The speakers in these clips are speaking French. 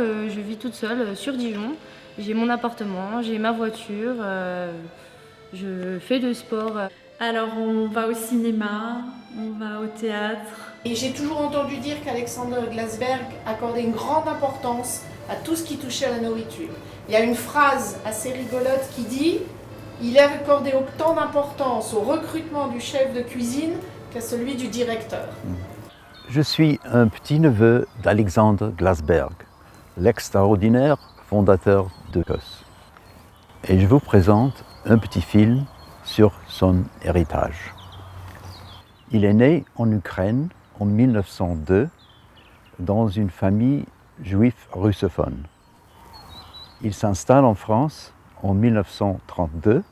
je vis toute seule sur Dijon. J'ai mon appartement, j'ai ma voiture, je fais de sport. Alors on va au cinéma, on va au théâtre. Et j'ai toujours entendu dire qu'Alexander Glasberg accordait une grande importance à tout ce qui touchait à la nourriture. Il y a une phrase assez rigolote qui dit « Il a accordé autant d'importance au recrutement du chef de cuisine qu'à celui du directeur ». Je suis un petit-neveu d'Alexander Glasberg, l'extraordinaire fondateur de COS. Et je vous présente un petit film sur son héritage. Il est né en Ukraine en 1902 dans une famille juive russophone. Il s'installe en France en 1932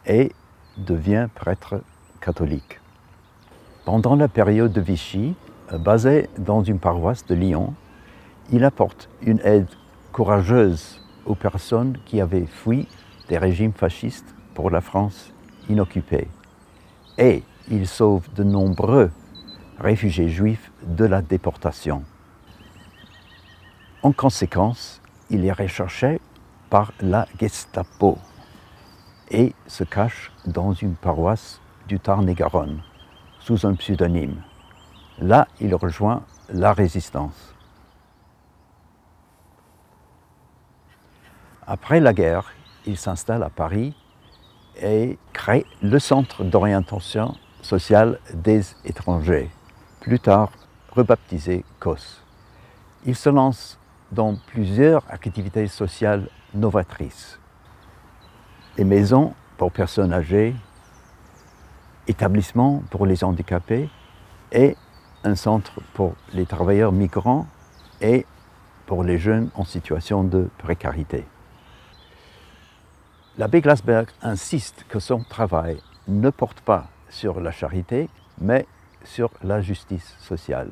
et devient prêtre catholique. Pendant la période de Vichy, basé dans une paroisse de Lyon, il apporte une aide courageuse aux personnes qui avaient fui des régimes fascistes pour la France inoccupée. Et il sauve de nombreux réfugiés juifs de la déportation. En conséquence, il est recherché par la Gestapo et se cache dans une paroisse du Tarn-et-Garonne sous un pseudonyme. Là, il rejoint la résistance. Après la guerre, il s'installe à Paris et crée le Centre d'orientation sociale des étrangers, plus tard rebaptisé COS. Il se lance dans plusieurs activités sociales novatrices. Des maisons pour personnes âgées, établissements pour les handicapés et un centre pour les travailleurs migrants et pour les jeunes en situation de précarité. L'abbé Glasberg insiste que son travail ne porte pas sur la charité, mais sur la justice sociale.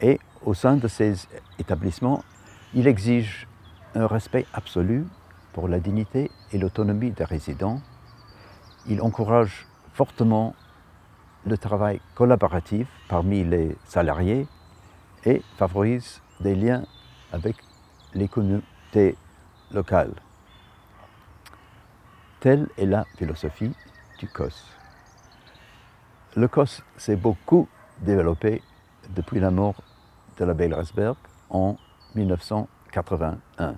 Et au sein de ces établissements, il exige un respect absolu pour la dignité et l'autonomie des résidents. Il encourage fortement le travail collaboratif parmi les salariés et favorise des liens avec les communautés locales. Telle est la philosophie du COS. Le COS s'est beaucoup développé depuis la mort de l'abbé Glasberg en 1981.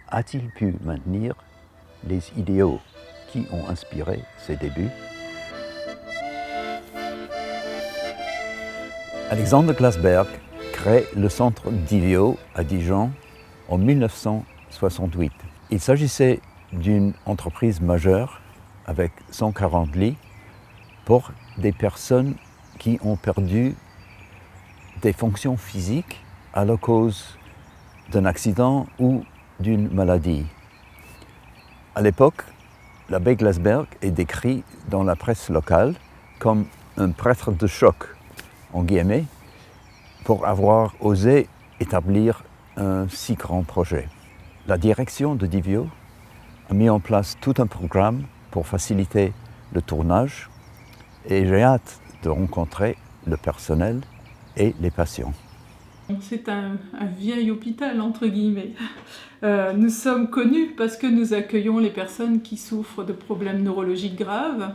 A-t-il pu maintenir les idéaux qui ont inspiré ses débuts? Alexander Glasberg crée le centre Divio à Dijon en 1968. Il s'agissait d'une entreprise majeure avec 140 lits pour des personnes qui ont perdu des fonctions physiques à la cause d'un accident ou d'une maladie. À l'époque, l'abbé Glasberg est décrit dans la presse locale comme un prêtre de choc, en guillemets, pour avoir osé établir un si grand projet. La direction de Divio a mis en place tout un programme pour faciliter le tournage et j'ai hâte de rencontrer le personnel et les patients. C'est un vieil hôpital, entre guillemets. Nous sommes connus parce que nous accueillons les personnes qui souffrent de problèmes neurologiques graves.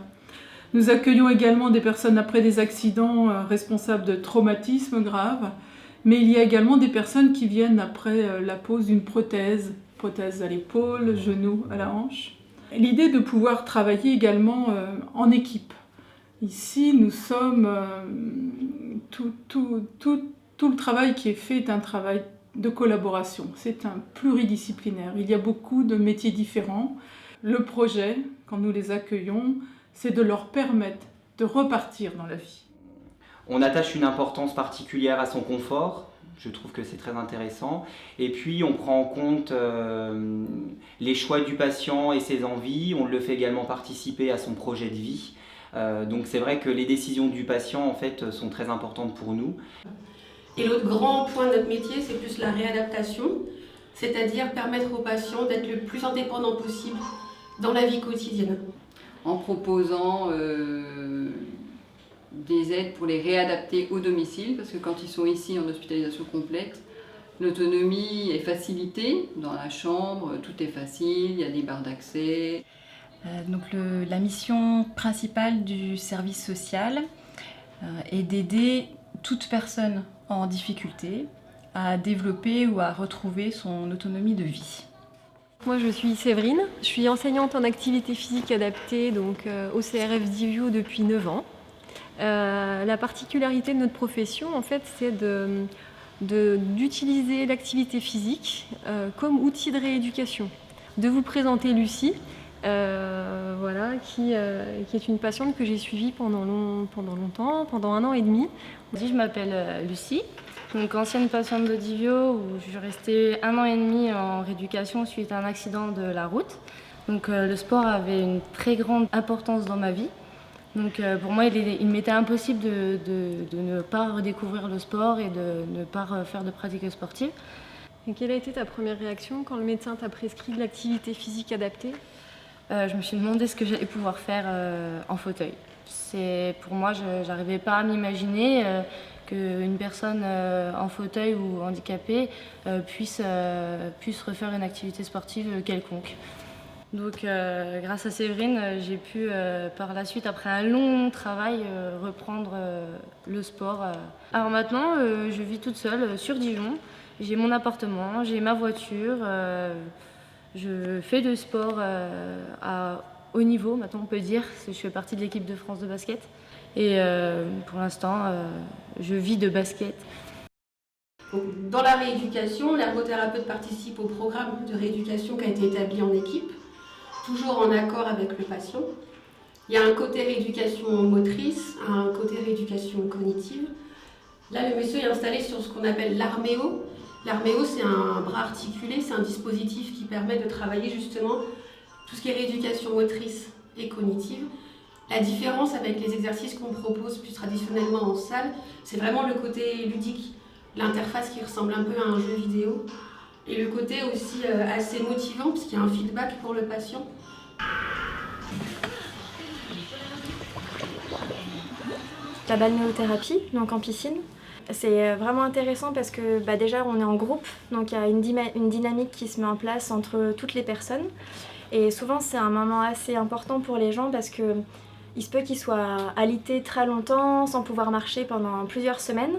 Nous accueillons également des personnes après des accidents responsables de traumatismes graves. Mais il y a également des personnes qui viennent après la pose d'une prothèse à l'épaule, genou, à la hanche. L'idée de pouvoir travailler également en équipe. Ici, nous sommes... Tout le travail qui est fait est un travail de collaboration. C'est un pluridisciplinaire. Il y a beaucoup de métiers différents. Le projet, quand nous les accueillons, c'est de leur permettre de repartir dans la vie. On attache une importance particulière à son confort. Je trouve que c'est très intéressant. Et puis, on prend en compte les choix du patient et ses envies. On le fait également participer à son projet de vie. Donc, c'est vrai que les décisions du patient, en fait, sont très importantes pour nous. Et l'autre grand point de notre métier, c'est plus la réadaptation, c'est-à-dire permettre aux patients d'être le plus indépendants possible dans la vie quotidienne. En proposant des aides pour les réadapter au domicile, parce que quand ils sont ici en hospitalisation complète, L'autonomie est facilitée dans la chambre, tout est facile, il y a des barres d'accès. La mission principale du service social est d'aider toute personne en difficulté à développer ou à retrouver son autonomie de vie. Moi je suis Séverine, je suis enseignante en activité physique adaptée au CRF d'Ivio depuis 9 ans. La particularité de notre profession en fait c'est d'utiliser l'activité physique comme outil de rééducation. De vous présenter Lucie, qui est une patiente que j'ai suivie pendant longtemps, pendant 1 an et demi. Je m'appelle Lucie, donc ancienne patiente de Divio où je suis restée 1 an et demi en rééducation suite à un accident de la route. Donc le sport avait une très grande importance dans ma vie. Donc pour moi, il m'était impossible de ne pas redécouvrir le sport et de ne pas faire de pratique sportive. Et quelle a été ta première réaction quand le médecin t'a prescrit de l'activité physique adaptée ? Je me suis demandé ce que j'allais pouvoir faire en fauteuil. Pour moi, je n'arrivais pas à m'imaginer qu'une personne en fauteuil ou handicapée puisse refaire une activité sportive quelconque. Donc grâce à Séverine, j'ai pu par la suite, après un long travail, reprendre le sport. Alors maintenant, je vis toute seule sur Dijon. J'ai mon appartement, j'ai ma voiture. Je fais du sport à haut niveau, maintenant on peut dire, parce que je fais partie de l'équipe de France de basket. Et pour l'instant, je vis de basket. Dans la rééducation, l'ergothérapeute participe au programme de rééducation qui a été établi en équipe, toujours en accord avec le patient. Il y a un côté rééducation motrice, un côté rééducation cognitive. Là, le monsieur est installé sur ce qu'on appelle l'Arméo. L'Arméo, c'est un bras articulé, c'est un dispositif qui permet de travailler justement tout ce qui est rééducation motrice et cognitive. La différence avec les exercices qu'on propose plus traditionnellement en salle, c'est vraiment le côté ludique, l'interface qui ressemble un peu à un jeu vidéo, et le côté aussi assez motivant puisqu'il y a un feedback pour le patient. La balnéothérapie, donc en piscine. C'est vraiment intéressant parce que déjà on est en groupe, donc il y a une dynamique qui se met en place entre toutes les personnes. Et souvent c'est un moment assez important pour les gens parce que il se peut qu'ils soient alités très longtemps sans pouvoir marcher pendant plusieurs semaines.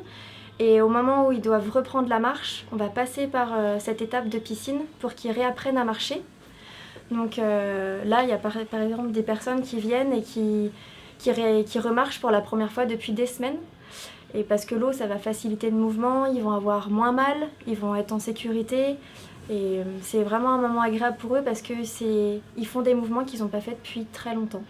Et au moment où ils doivent reprendre la marche, on va passer par cette étape de piscine pour qu'ils réapprennent à marcher. Donc là il y a par exemple des personnes qui viennent et qui remarchent pour la première fois depuis des semaines. Et parce que l'eau, ça va faciliter le mouvement, ils vont avoir moins mal, ils vont être en sécurité. Et c'est vraiment un moment agréable pour eux parce qu'ils font des mouvements qu'ils n'ont pas fait depuis très longtemps.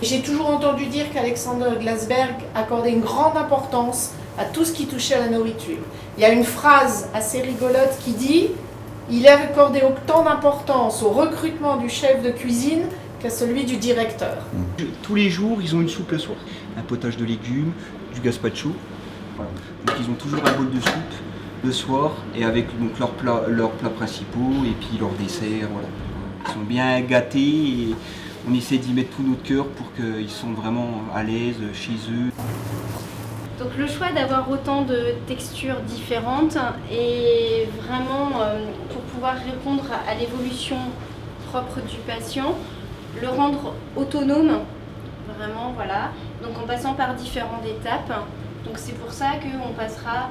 J'ai toujours entendu dire qu'Alexander Glasberg accordait une grande importance à tout ce qui touchait à la nourriture. Il y a une phrase assez rigolote qui dit « Il a accordé autant d'importance au recrutement du chef de cuisine qu'à celui du directeur. » Tous les jours, ils ont une soupe le soir. Un potage de légumes, du gazpacho. Voilà. Donc ils ont toujours un bol de soupe le soir et avec donc leurs plats principaux et puis leurs desserts. Voilà. Ils sont bien gâtés et on essaie d'y mettre tout notre cœur pour qu'ils sont vraiment à l'aise chez eux. Donc le choix d'avoir autant de textures différentes et vraiment pour pouvoir répondre à l'évolution propre du patient, le rendre autonome, vraiment voilà, donc en passant par différentes étapes. Donc c'est pour ça qu'on passera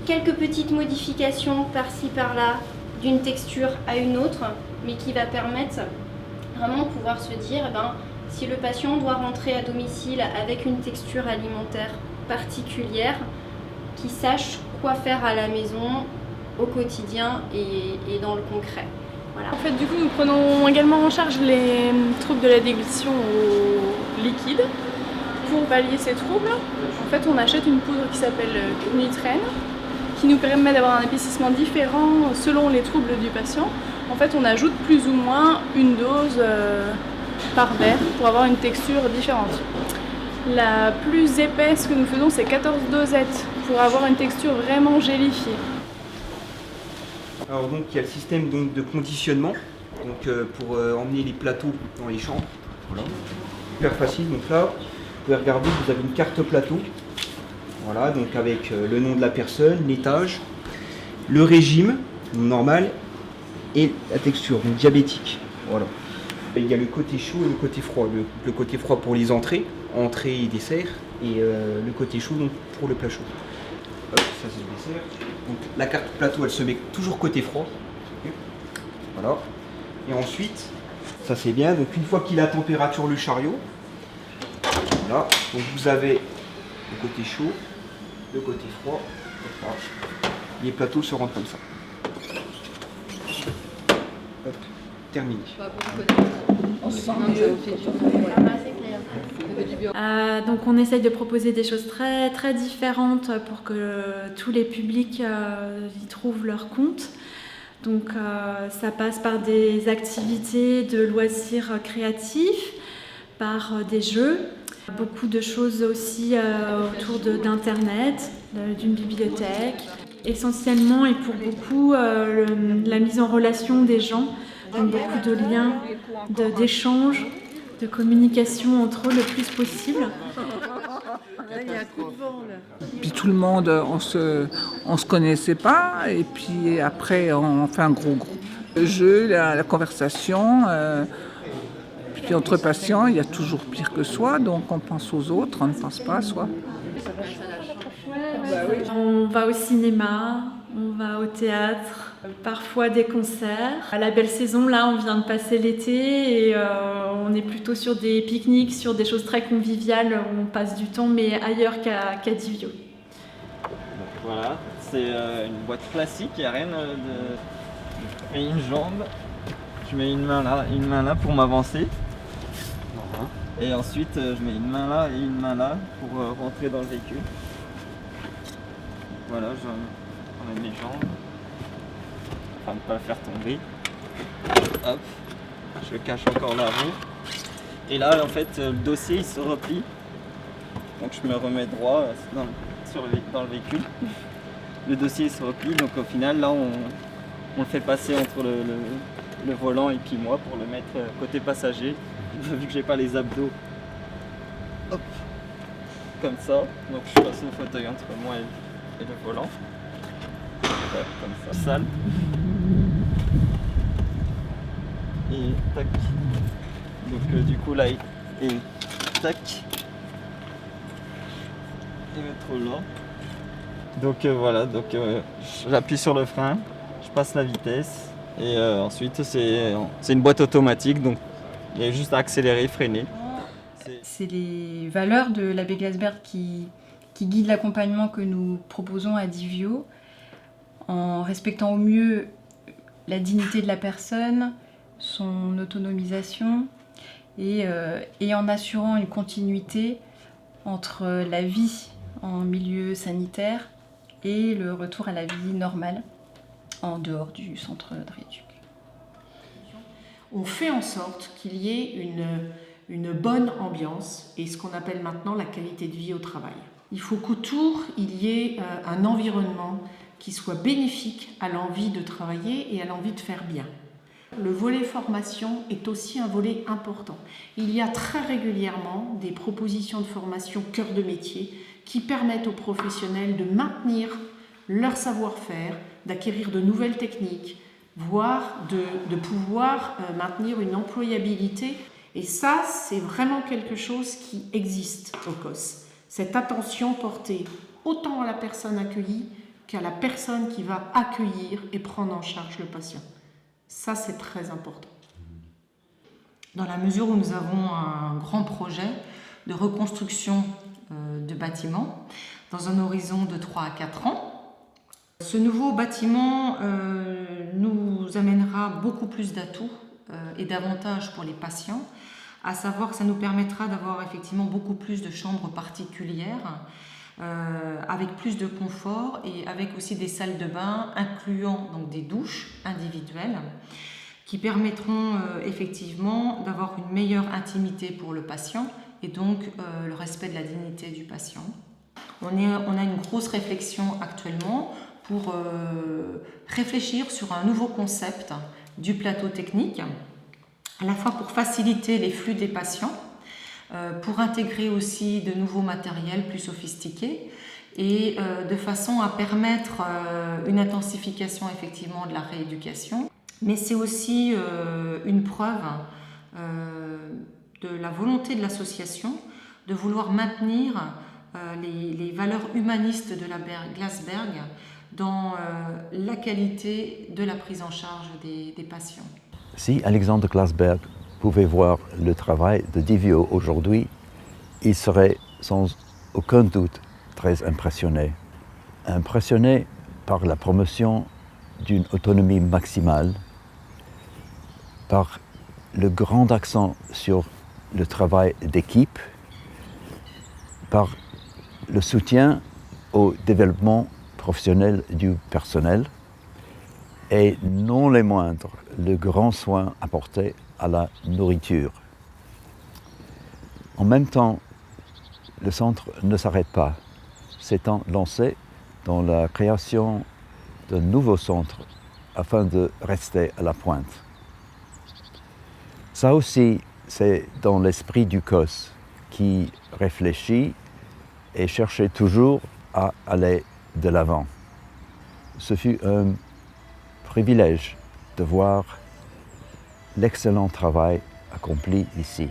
quelques petites modifications par-ci par-là d'une texture à une autre, mais qui va permettre vraiment de pouvoir se dire si le patient doit rentrer à domicile avec une texture alimentaire particulière, qu'il sache quoi faire à la maison, au quotidien et dans le concret. Voilà. En fait, du coup, nous prenons également en charge les troubles de la déglutition au liquide. Pour pallier ces troubles, en fait, on achète une poudre qui s'appelle Nutrène, qui nous permet d'avoir un épaississement différent selon les troubles du patient. En fait, on ajoute plus ou moins une dose par verre pour avoir une texture différente. La plus épaisse que nous faisons, c'est 14 dosettes pour avoir une texture vraiment gélifiée. Alors donc il y a le système donc, de conditionnement donc, pour emmener les plateaux dans les chambres. Voilà. Super facile, donc là vous pouvez regarder, vous avez une carte plateau. Voilà, donc avec le nom de la personne, l'étage, le régime normal et la texture, donc diabétique. Voilà. Il y a le côté chaud et le côté froid. Le côté froid pour les entrées et dessert, et le côté chaud donc, pour le plat chaud. Ça c'est le dessert. Donc, la carte plateau elle se met toujours côté froid. Voilà. Et ensuite, ça c'est bien, donc une fois qu'il a température le chariot, voilà, donc vous avez le côté chaud, le côté froid, voilà. Les plateaux se rendent comme ça. Hop, terminé. Donc on essaye de proposer des choses très, très différentes pour que tous les publics y trouvent leur compte. Donc ça passe par des activités de loisirs créatifs, par des jeux, beaucoup de choses aussi autour d'Internet, d'une bibliothèque. Essentiellement et pour beaucoup, la mise en relation des gens, donc beaucoup de liens, d'échanges, de communication entre eux le plus possible. Puis tout le monde, on se connaissait pas, et puis après on fait un gros groupe. Le jeu, la conversation, puis entre patients, il y a toujours pire que soi, donc on pense aux autres, on ne pense pas à soi. On va au cinéma, on va au théâtre, parfois des concerts. À la belle saison, là, on vient de passer l'été et on est plutôt sur des pique-niques, sur des choses très conviviales où on passe du temps, mais ailleurs qu'à Divio. Voilà, c'est une boîte classique, il n'y a rien de... Je mets une jambe, je mets une main là pour m'avancer. Et ensuite, je mets une main là et une main là pour rentrer dans le véhicule. Voilà, j'en mets mes jambes, afin de ne pas le faire tomber. Hop, je cache encore la roue. Et là, en fait, le dossier il se replie. Donc je me remets droit dans le véhicule. Le dossier il se replie, donc au final, là, on le fait passer entre le volant et puis moi pour le mettre côté passager. Vu que j'ai pas les abdos. Hop, comme ça. Donc je passe le fauteuil entre moi et le volant. Ouais, comme ça, sale. Et tac. Donc du coup là, et tac. Et mettre là. Donc voilà, donc j'appuie sur le frein, je passe la vitesse et ensuite c'est une boîte automatique, donc il y a juste à accélérer, freiner. C'est les valeurs de l'abbé Glasberg qui guident l'accompagnement que nous proposons à Divio, en respectant au mieux la dignité de la personne, son autonomisation et en assurant une continuité entre la vie en milieu sanitaire et le retour à la vie normale en dehors du centre de rééducation. On fait en sorte qu'il y ait une bonne ambiance et ce qu'on appelle maintenant la qualité de vie au travail. Il faut qu'autour, il y ait un environnement qui soit bénéfique à l'envie de travailler et à l'envie de faire bien. Le volet formation est aussi un volet important. Il y a très régulièrement des propositions de formation cœur de métier qui permettent aux professionnels de maintenir leur savoir-faire, d'acquérir de nouvelles techniques, voire de pouvoir maintenir une employabilité. Et ça, c'est vraiment quelque chose qui existe au COS. Cette attention portée autant à la personne accueillie qu'à la personne qui va accueillir et prendre en charge le patient. Ça, c'est très important. Dans la mesure où nous avons un grand projet de reconstruction de bâtiments dans un horizon de 3 à 4 ans, ce nouveau bâtiment nous amènera beaucoup plus d'atouts et d'avantages pour les patients, à savoir que ça nous permettra d'avoir effectivement beaucoup plus de chambres particulières, avec plus de confort et avec aussi des salles de bain incluant donc des douches individuelles qui permettront effectivement d'avoir une meilleure intimité pour le patient et donc le respect de la dignité du patient. On a une grosse réflexion actuellement pour réfléchir sur un nouveau concept du plateau technique, à la fois pour faciliter les flux des patients, pour intégrer aussi de nouveaux matériels plus sophistiqués et de façon à permettre une intensification effectivement de la rééducation. Mais c'est aussi une preuve de la volonté de l'association de vouloir maintenir les valeurs humanistes de la Glasberg dans la qualité de la prise en charge des patients. Si Alexandre Glasberg pouvait voir le travail de Divio aujourd'hui, il serait sans aucun doute très impressionné. Impressionné par la promotion d'une autonomie maximale, par le grand accent sur le travail d'équipe, par le soutien au développement professionnel du personnel et non les moindres, le grand soin apporté à la nourriture. En même temps, le centre ne s'arrête pas, s'étant lancé dans la création d'un nouveau centre afin de rester à la pointe. Ça aussi, c'est dans l'esprit du COS qui réfléchit et cherchait toujours à aller de l'avant. Ce fut un privilège de voir l'excellent travail accompli ici.